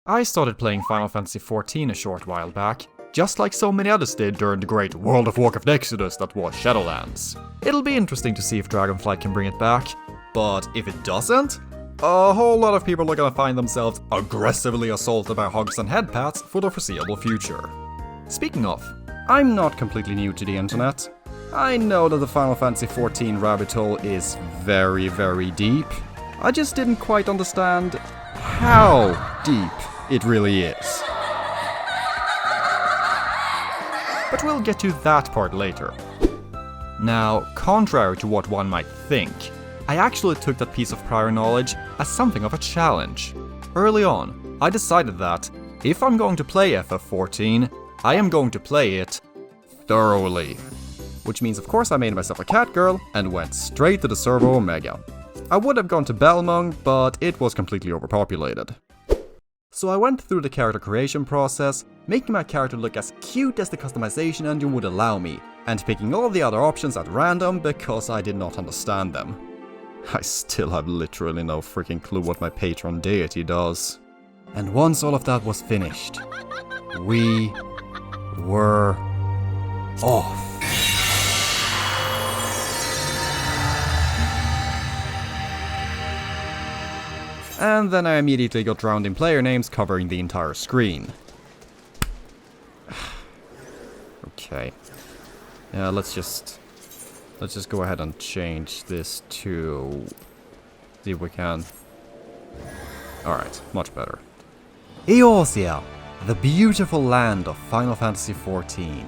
I started playing Final Fantasy XIV a short while back, just like so many others did during the great World of Warcraft exodus that was Shadowlands. It'll be interesting to see if Dragonflight can bring it back, but if it doesn't, a whole lot of people are gonna find themselves aggressively assaulted by hogs and headpats for the foreseeable future. Speaking of, I'm not completely new to the internet. I know that the Final Fantasy XIV rabbit hole is very, very deep. I just didn't quite understand how deep it really is. But we'll get to that part later. Now, contrary to what one might think, I actually took that piece of prior knowledge as something of a challenge. Early on, I decided that if I'm going to play FF14, I am going to play it thoroughly. Which means, of course, I made myself a cat girl and went straight to the Servo Omega. I would have gone to Belmung, but it was completely overpopulated. So I went through the character creation process, making my character look as cute as the customization engine would allow me, and picking all the other options at random because I did not understand them. I still have literally no freaking clue what my patron deity does. And once all of that was finished, we were off. And then I immediately got drowned in player names covering the entire screen. Okay. Yeah, let's just go ahead and change this to... see if we can. Alright, much better. Eorzea, the beautiful land of Final Fantasy XIV.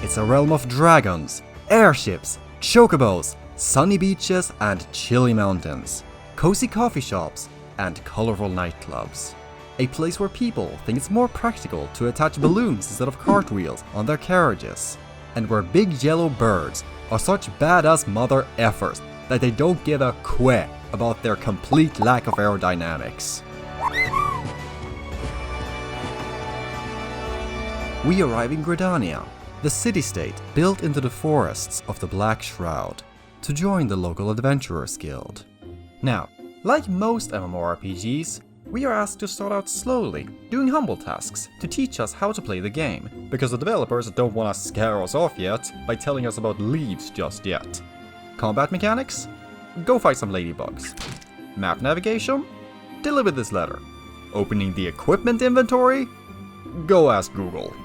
It's a realm of dragons, airships, chocobos, sunny beaches and chilly mountains, cozy coffee shops and colorful nightclubs. A place where people think it's more practical to attach balloons instead of cartwheels on their carriages, and where big yellow birds are such badass mother effers that they don't give a queh about their complete lack of aerodynamics. We arrive in Gridania, the city-state built into the forests of the Black Shroud, to join the local Adventurers Guild. Now, like most MMORPGs, we are asked to start out slowly, doing humble tasks to teach us how to play the game, because the developers don't want to scare us off yet by telling us about leaves just yet. Combat mechanics? Go fight some ladybugs. Map navigation? Deliver this letter. Opening the equipment inventory? Go ask Google.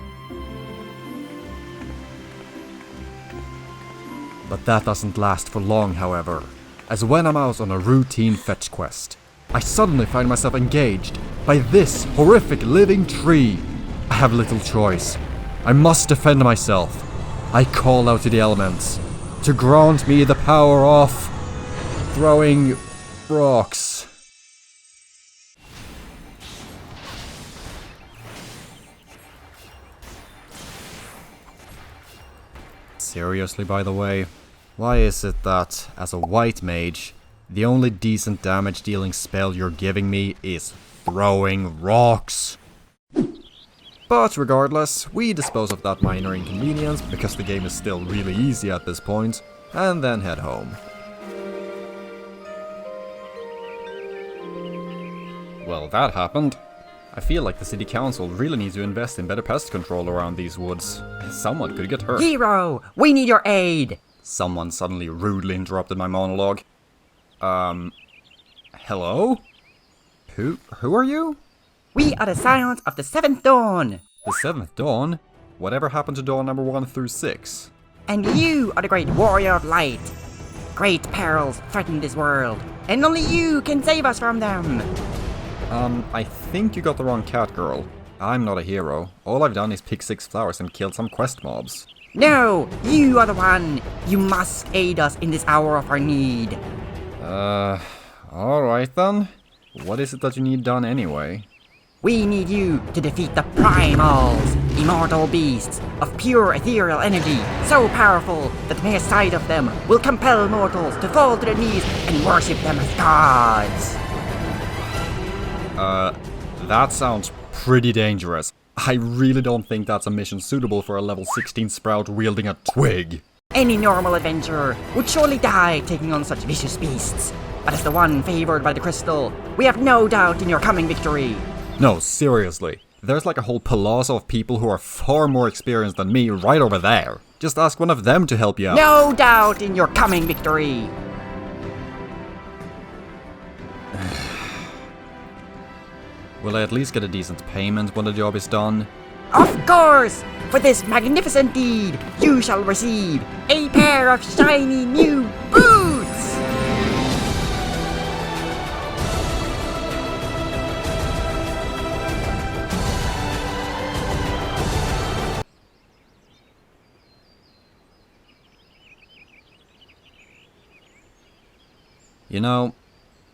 But that doesn't last for long, however, as when I'm out on a routine fetch quest, I suddenly find myself engaged by this horrific living tree. I have little choice. I must defend myself. I call out to the elements to grant me the power of throwing rocks. Seriously, by the way, why is it that, as a white mage, the only decent damage dealing spell you're giving me is throwing rocks? But regardless, we dispose of that minor inconvenience because the game is still really easy at this point, and then head home. Well, that happened. I feel like the city council really needs to invest in better pest control around these woods. Someone could get hurt. Hero, we need your aid! Someone suddenly rudely interrupted my monologue. Hello? Who are you? We are the Scions of the Seventh Dawn! The Seventh Dawn? Whatever happened to Dawn number 1 through 6? And you are the great warrior of light. Great perils threaten this world, and only you can save us from them! I think you got the wrong cat girl. I'm not a hero. All I've done is pick 6 flowers and killed some quest mobs. No! You are the one! You must aid us in this hour of our need. Alright then. What is it that you need done anyway? We need you to defeat the Primals, immortal beasts of pure ethereal energy, so powerful that mere sight of them will compel mortals to fall to their knees and worship them as gods. That sounds pretty dangerous. I really don't think that's a mission suitable for a level 16 sprout wielding a twig. Any normal adventurer would surely die taking on such vicious beasts. but as the one favored by the crystal, we have no doubt in your coming victory. No, seriously. There's like a whole palazzo of people who are far more experienced than me right over there. Just ask one of them to help you out. No doubt in your coming victory. Will I at least get a decent payment when the job is done? Of course! For this magnificent deed, you shall receive a pair of shiny new boots! You know,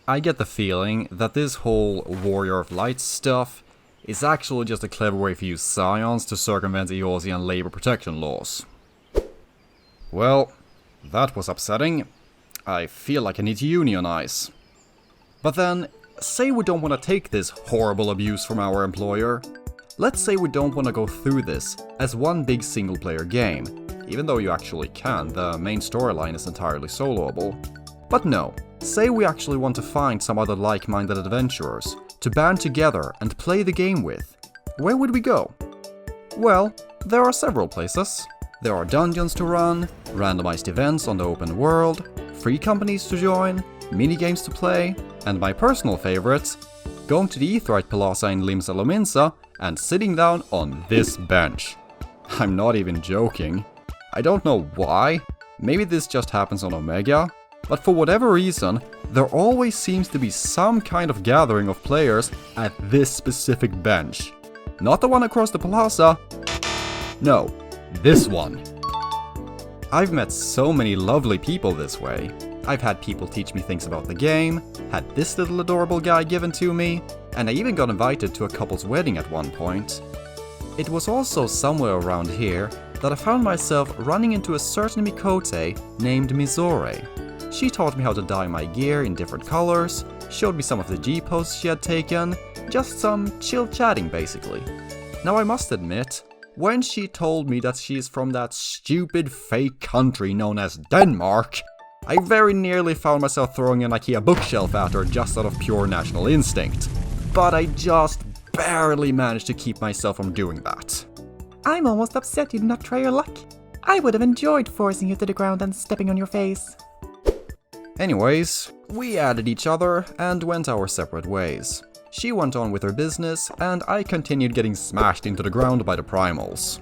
I get the feeling that this whole Warrior of Light stuff is actually just a clever way for you Scions to circumvent Eorzean labor protection laws. Well, that was upsetting. I feel like I need to unionize. But then, say we don't want to take this horrible abuse from our employer. Let's say we don't want to go through this as one big single-player game, even though you actually can, the main storyline is entirely soloable. But no, say we actually want to find some other like-minded adventurers to band together and play the game with. Where would we go? Well, there are several places. There are dungeons to run, randomized events on the open world, free companies to join, minigames to play, and my personal favorites, going to the Aetheryte Plaza in Limsa Lominsa and sitting down on this bench. I'm not even joking. I don't know why, maybe this just happens on Omega, but for whatever reason, there always seems to be some kind of gathering of players at this specific bench. Not the one across the plaza. No, this one. I've met so many lovely people this way. I've had people teach me things about the game, had this little adorable guy given to me, and I even got invited to a couple's wedding at one point. It was also somewhere around here that I found myself running into a certain Mikote named Mizore. She taught me how to dye my gear in different colors, showed me some of the G-poses she had taken, just some chill chatting basically. Now I must admit, when she told me that she is from that stupid fake country known as Denmark, I very nearly found myself throwing an IKEA bookshelf at her just out of pure national instinct. But I just barely managed to keep myself from doing that. I'm almost upset you did not try your luck. I would have enjoyed forcing you to the ground and stepping on your face. Anyways, we added each other and went our separate ways. She went on with her business, and I continued getting smashed into the ground by the primals.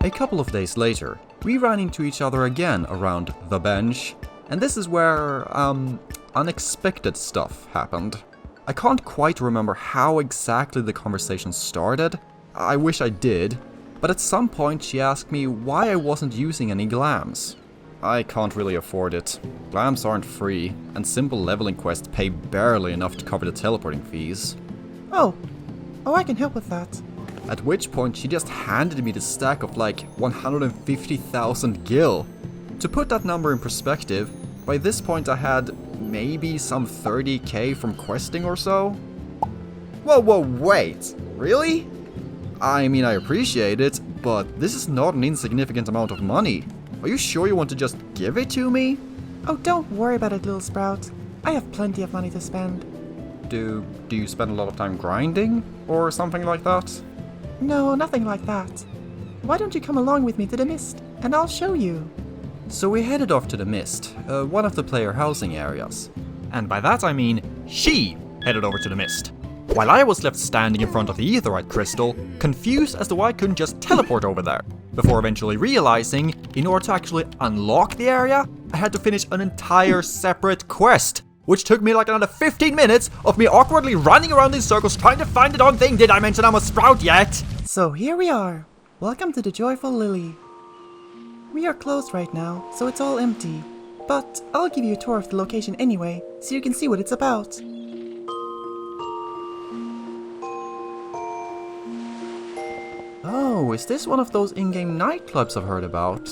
A couple of days later, we ran into each other again around the bench, and this is where, unexpected stuff happened. I can't quite remember how exactly the conversation started. I wish I did, but at some point she asked me why I wasn't using any glams. I can't really afford it. Glams aren't free, and simple leveling quests pay barely enough to cover the teleporting fees. Oh, I can help with that. At which point she just handed me the stack of like 150,000 gil. To put that number in perspective, by this point I had maybe some 30k from questing or so. Whoa, wait, really? I mean, I appreciate it, but this is not an insignificant amount of money. Are you sure you want to just give it to me? Oh, don't worry about it, little sprout. I have plenty of money to spend. Do you spend a lot of time grinding? Or something like that? No, nothing like that. Why don't you come along with me to the Mist, and I'll show you. So we headed off to the Mist, one of the player housing areas. And by that I mean, she headed over to the Mist. While I was left standing in front of the Aetheryte crystal, confused as to why I couldn't just teleport over there. Before eventually realizing, in order to actually unlock the area, I had to finish an entire separate quest. Which took me like another 15 minutes of me awkwardly running around in circles trying to find the darn thing. Did I mention I'm a sprout yet? So here we are. Welcome to the Joyful Lily. We are closed right now, so it's all empty. But I'll give you a tour of the location anyway, so you can see what it's about. Oh, is this one of those in-game nightclubs I've heard about?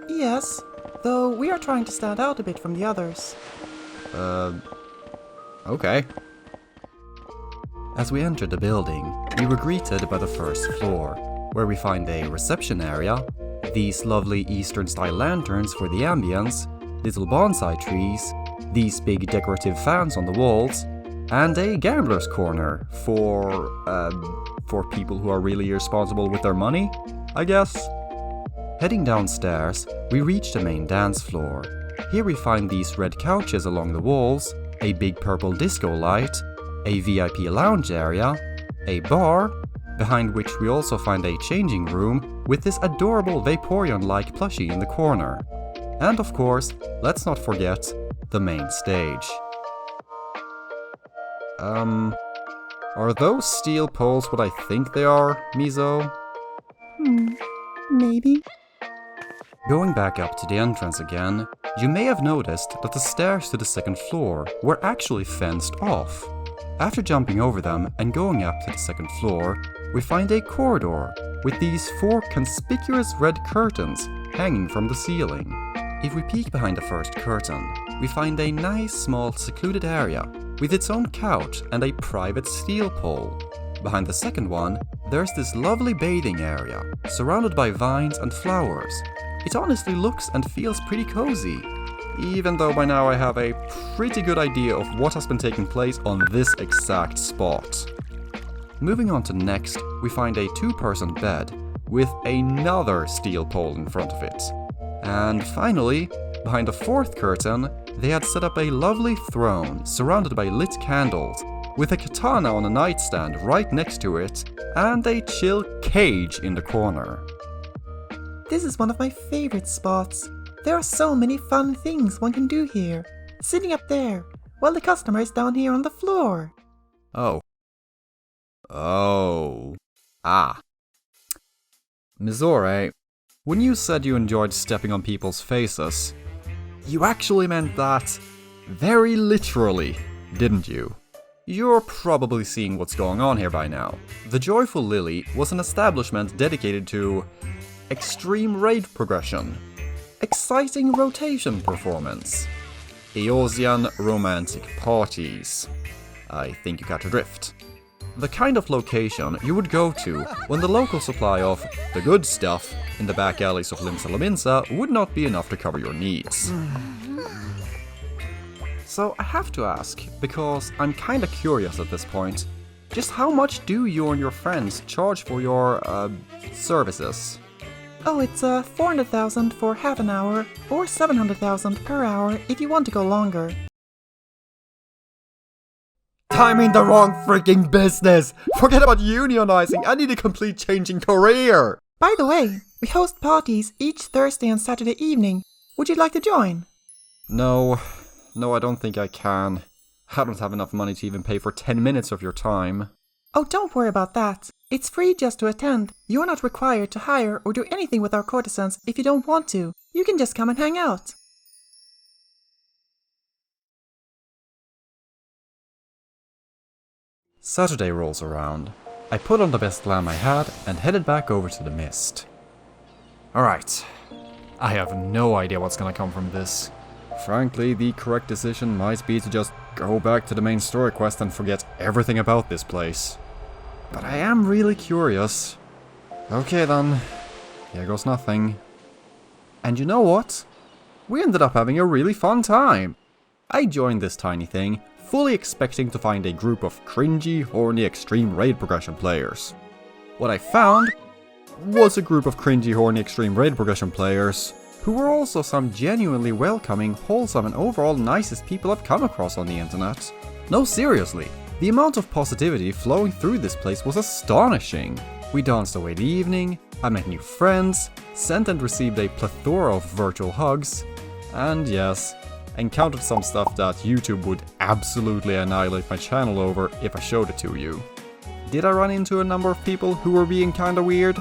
Yes, though we are trying to stand out a bit from the others. Okay. As we entered the building, we were greeted by the first floor, where we find a reception area, these lovely Eastern-style lanterns for the ambience, little bonsai trees, these big decorative fans on the walls, and a gambler's corner for people who are really irresponsible with their money, I guess. Heading downstairs, we reach the main dance floor. Here we find these red couches along the walls, a big purple disco light, a VIP lounge area, a bar, behind which we also find a changing room with this adorable Vaporeon-like plushie in the corner. And of course, let's not forget the main stage. Are those steel poles what I think they are, Mizo? Maybe. Going back up to the entrance again, you may have noticed that the stairs to the second floor were actually fenced off. After jumping over them and going up to the second floor, we find a corridor with these 4 conspicuous red curtains hanging from the ceiling. If we peek behind the first curtain, we find a nice small secluded area with its own couch and a private steel pole. Behind the second one, there's this lovely bathing area, surrounded by vines and flowers. It honestly looks and feels pretty cozy, even though by now I have a pretty good idea of what has been taking place on this exact spot. Moving on to next, we find a 2-person bed with another steel pole in front of it. And finally, behind the 4th curtain, they had set up a lovely throne surrounded by lit candles, with a katana on a nightstand right next to it, and a chill cage in the corner. This is one of my favorite spots. There are so many fun things one can do here. Sitting up there, while the customer is down here on the floor. Oh. Ah. Mizore, when you said you enjoyed stepping on people's faces, you actually meant that very literally, didn't you? You're probably seeing what's going on here by now. The Joyful Lily was an establishment dedicated to extreme raid progression, exciting rotation performance, Eorzean romantic parties. I think you got the drift. The kind of location you would go to when the local supply of the good stuff in the back alleys of Lominsa would not be enough to cover your needs. So I have to ask, because I'm kinda curious at this point, just how much do you and your friends charge for your, services? Oh, it's 400,000 for half an hour, or 700,000 per hour if you want to go longer. I'm in the wrong freaking business! Forget about unionizing, I need a complete change in career! By the way, we host parties each Thursday and Saturday evening. Would you like to join? No, I don't think I can. I don't have enough money to even pay for 10 minutes of your time. Oh, don't worry about that. It's free just to attend. You're not required to hire or do anything with our courtesans if you don't want to. You can just come and hang out. Saturday rolls around. I put on the best glam I had and headed back over to the mist. Alright. I have no idea what's gonna come from this. Frankly, the correct decision might be to just go back to the main story quest and forget everything about this place. But I am really curious. Okay then, here goes nothing. And you know what? We ended up having a really fun time. I joined this tiny thing, fully expecting to find a group of cringy, horny, extreme raid progression players. What I found was a group of cringy, horny, extreme raid progression players who were also some genuinely welcoming, wholesome, and overall nicest people I've come across on the internet. No, seriously, the amount of positivity flowing through this place was astonishing. We danced away the evening, I met new friends, sent and received a plethora of virtual hugs, and yes, encountered some stuff that YouTube would absolutely annihilate my channel over if I showed it to you. Did I run into a number of people who were being kinda weird?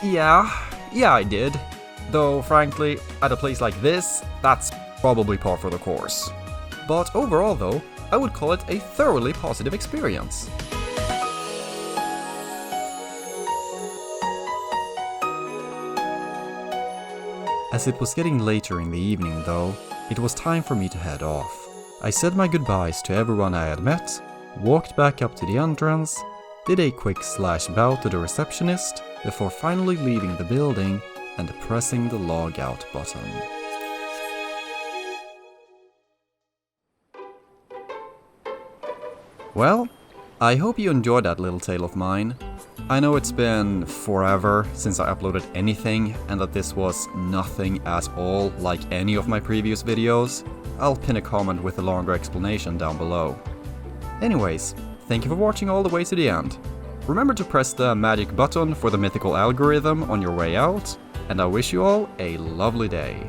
Yeah, I did. Though, frankly, at a place like this, that's probably par for the course. But overall though, I would call it a thoroughly positive experience. As it was getting later in the evening though, it was time for me to head off. I said my goodbyes to everyone I had met, walked back up to the entrance, did a quick bow to the receptionist before finally leaving the building and pressing the log out button. Well, I hope you enjoyed that little tale of mine. I know it's been forever since I uploaded anything and that this was nothing at all like any of my previous videos. I'll pin a comment with a longer explanation down below. Anyways, thank you for watching all the way to the end. Remember to press the magic button for the mythical algorithm on your way out, and I wish you all a lovely day.